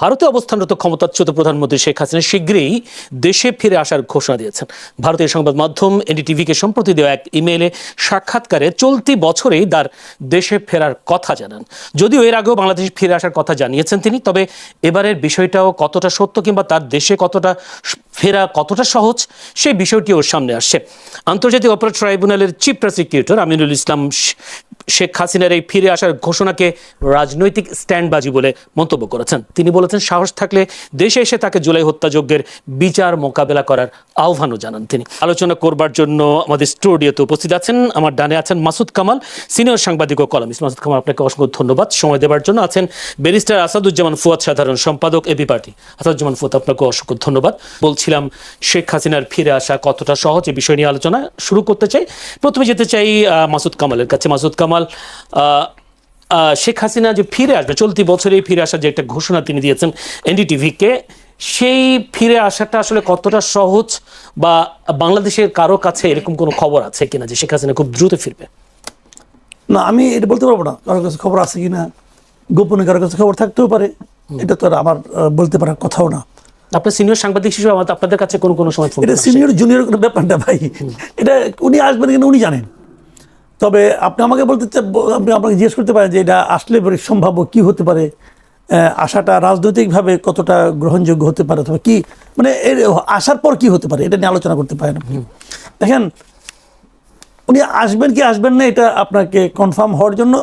ভারতে অবস্থানরত ক্ষমতাচ্যুত প্রধানমন্ত্রী শেখ হাসিনা শীঘ্রই দেশে ফিরে আসার ঘোষণা দিয়েছেন। ভারতীয় সংবাদ মাধ্যম এনডিটিভিকে সম্প্রতি দেওয়া এক ইমেইলে সাক্ষাৎকারে চলতি বছরেই তার দেশে ফেরার কথা জানান। যদিও এর আগেও বাংলাদেশে ফিরে আসার কথা জানিয়েছেন তিনি, তবে এবারের বিষয়টাও কতটা সত্য কিংবা তার দেশে ফেরা কতটা সহজ সেই বিষয়টি ওর সামনে আসছে। আন্তর্জাতিক অপরাধ ট্রাইব্যুনালের চিফ প্রসিকিউটর আমিনুল ইসলাম শেখ হাসিনার এই ফিরে আসার ঘোষণাকে রাজনৈতিক স্ট্যান্ডবাজি বলে মন্তব্য করেছেন। তিনি বলেছেন, সাহস থাকলে দেশে এসে তাকে জুলাই হত্যাযজ্ঞের বিচার মোকাবেলা করার আহ্বানও জানান তিনি। আলোচনা করবার জন্য আমাদের স্টুডিওতে উপস্থিত আছেন, আমার ডানে আছেন মাসুদ কামাল, সিনিয়র সাংবাদিক ও কলামিস্ট। মাসুদ কামাল, আপনাকে অসংখ্য ধন্যবাদ সময় দেওয়ার জন্য। আছেন ব্যারিস্টার আসাদুজ্জামান ফুয়াদ, সাধারণ সম্পাদক এবি পার্টি। আসাদুজ্জামান ফুয়াদ, আপনাকে অসংখ্য ধন্যবাদ। বলছিলাম শেখ হাসিনার ফিরে আসা কতটা সহজ, এই বিষয় নিয়ে আলোচনা শুরু করতে চাই। প্রথমে যেতে চাই মাসুদ কামালের কাছে। মাসুদ কামাল, শেখ হাসিনা যে ফিরে আসবে, চলতি বছরেই ফিরে আসার যে একটা ঘোষণা তিনি দিয়েছেন এনডিটিভিকে, সেই ফিরে আসাটা আসলে কতটা সহজ, বা বাংলাদেশের কারো কাছে এরকম কোনো খবর আছে কিনা যে শেখ হাসিনা খুব দ্রুত ফিরবে? না, আমি এটা বলতে পারবো না কারোর কাছে খবর আছে কিনা, গোপনে কারোর কাছে খবর থাকতেও পারে, এটা তো আর আমার বলতে পারার কথাও না। আপনার সিনিয়র সাংবাদিক হিসেবে আপনাদের কাছে কোনো সময় এটা সিনিয়র জুনিয়র কোনো ব্যাপারটা ভাই, এটা উনি আসবেন কিনা উনি জানেন। তবে আপনি আমাকে আপনি আপনাকে জিজ্ঞেস করতে পারেন যে এটা আসলে সম্ভাব্য কি হতে পারে, আশাটা রাজনৈতিকভাবে কতটা গ্রহণযোগ্য হতে পারে, অথবা কি মানে এর আসার পর কি হতে পারে, এটা নিয়ে আলোচনা করতে পারেন। দেখেন, উনি আসবেন কি আসবেন না এটা আপনাকে কনফার্ম হওয়ার জন্য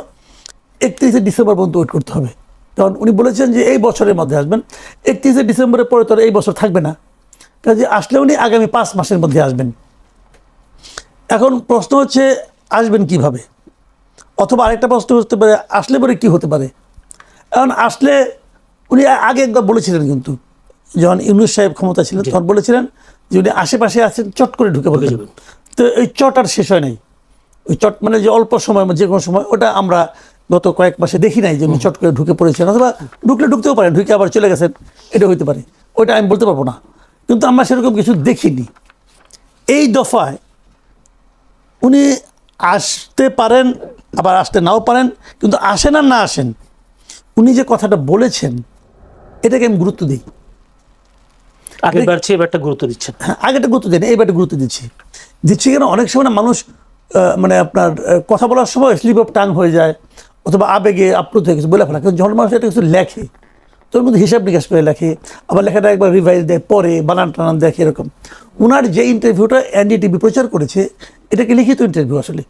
31শে ডিসেম্বর পর্যন্ত ওয়েট করতে হবে। কারণ উনি বলেছেন যে এই বছরের মধ্যে আসবেন। 31শে ডিসেম্বরের পরে তো এই বছর থাকবে না, কাজে আসলে উনি আগামী 5 মাসের মধ্যে আসবেন। এখন প্রশ্ন হচ্ছে আসবেন কিভাবে, অথবা আরেকটা প্রশ্ন হতে পারে আসলে পরে কি হতে পারে। এখন আসলে উনি আগে একবার বলেছিলেন, কিন্তু যখন ইউনূস সাহেব ক্ষমতা ছিলেন তখন বলেছিলেন যে উনি আশেপাশে আছেন, চট করে ঢুকে পড়বেন। তো এই চট আর শেষ হয় নাই। ওই চট মানে যে অল্প সময়, যে কোনো সময়, ওটা আমরা গত কয়েক মাসে দেখি নাই যে উনি চট করে ঢুকে পড়েছেন, অথবা ঢুকতেও পারেন, ঢুকে আবার চলে গেছেন, এটা হইতে পারে। ওইটা আমি বলতে পারবো না, কিন্তু আমরা সেরকম কিছু দেখিনি। এই দফায় উনি আসতে পারেন, আবার আসতে নাও পারেন, কিন্তু আসেন আর না আসেন, উনি যে কথাটা বলেছেন এটাকে আমি গুরুত্ব দিই। আগেরবার চেয়ে এবারটা গুরুত্ব দিচ্ছেন? হ্যাঁ, আগেটা গুরুত্ব দিই না, এইবারটা গুরুত্ব দিচ্ছি কেন, অনেক সময় না মানুষ মানে আপনার কথা বলার সময় স্লিপ অফ টাং হয়ে যায়, অথবা আবেগে আপ্লুত হয়ে কিছু বলে ফেলা। কিন্তু যখন মানুষ এটা কিছু লেখে, তোর মধ্যে হিসাব নিকাশ করে লেখে, আবার লেখাটা একবার রিভাইজ দেয়, পরে বানান টানান দেখে, এরকম। ওনার যে ইন্টারভিউটা এনডিটিভি প্রচার করেছে, এটাকে লিখিত ইন্টারভিউ। আসলে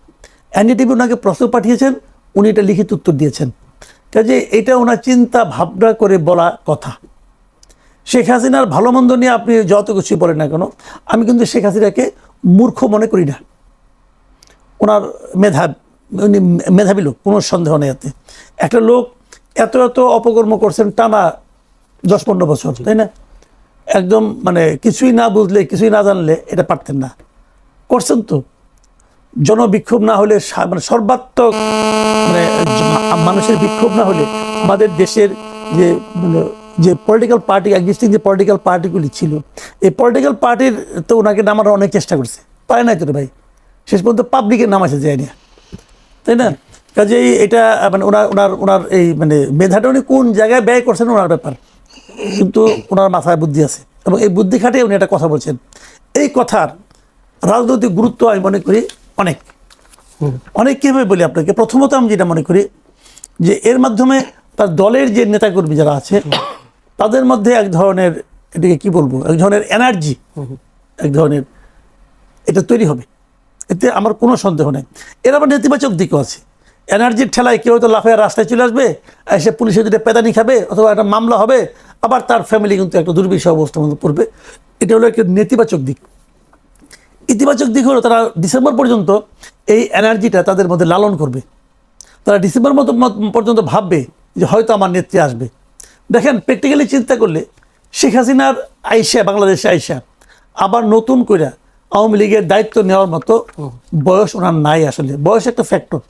এনডিটিভি ওনাকে প্রশ্ন পাঠিয়েছেন, উনি এটা লিখিত উত্তর দিয়েছেন। কাজে এটা ওনার চিন্তা ভাবনা করে বলা কথা। শেখ হাসিনার ভালো মন্দ নিয়ে আপনি যত কিছুই বলেন না কেন, আমি কিন্তু শেখ হাসিনাকে মূর্খ মনে করি না। ওনার উনি মেধাবী লোক, কোনো সন্দেহ নেই এতে। একটা লোক এত অপকর্ম করছেন টানা 10-15 বছর, তাই না? একদম মানে কিছুই না বুঝলে, কিছুই না জানলে এটা পারতেন না, করছেন তো। জনবিক্ষোভ না হলে, মানে সর্বাত্মক মানে মানুষের বিক্ষোভ না হলে আমাদের দেশের যে পলিটিক্যাল পার্টি, এক্সিস্টিং যে পলিটিক্যাল পার্টিগুলি ছিল, এই পলিটিক্যাল পার্টির তো ওনাকে নামার অনেক চেষ্টা করছে, পারে নাই তো ভাই, শেষ পর্যন্ত পাবলিকের নাম আসে যায়নি, তাই না? কাজেই এটা মানে ওনার এই মানে মেধাটা উনি কোন জায়গায় ব্যয় করছেন ওনার ব্যাপার, কিন্তু ওনার মাথায় বুদ্ধি আছে, এবং এই বুদ্ধি খাটিয়ে উনি একটা কথা বলছেন। এই কথার রাজনৈতিক গুরুত্ব আমি মনে করি অনেক কীভাবে বলি আপনাকে। প্রথমত আমি যেটা মনে করি যে এর মাধ্যমে তার দলের যে নেতাকর্মী যারা আছে তাদের মধ্যে এক ধরনের, এটাকে কি বলবো, এক ধরনের এনার্জি, এক ধরনের এটা তৈরি হবে, এতে আমার কোনো সন্দেহ নেই। এর আবার নেতিবাচক দিকও আছে। এনার্জির ঠেলায় কেউ তো লাফায় রাস্তায় চলে আসবে, এসে পুলিশের দুটো পেদানি খাবে, অথবা একটা মামলা হবে, আবার তার ফ্যামিলি কিন্তু একটা দুর্বিষহ অবস্থার মধ্যে পড়বে। এটা হলো একটা নেতিবাচক দিক। ইতিবাচক দিক হলো তারা ডিসেম্বর পর্যন্ত এই এনার্জিটা তাদের মধ্যে লালন করবে। তারা ডিসেম্বর পর্যন্ত ভাববে যে হয়তো আমার নেত্রী আসবে। দেখেন, প্র্যাকটিক্যালি চিন্তা করলে শেখ হাসিনার বাংলাদেশে আইসা আবার নতুন করে আওয়ামী লীগের দায়িত্ব নেওয়ার মতো বয়স ওনার নাই। আসলে বয়স একটা ফ্যাক্টর।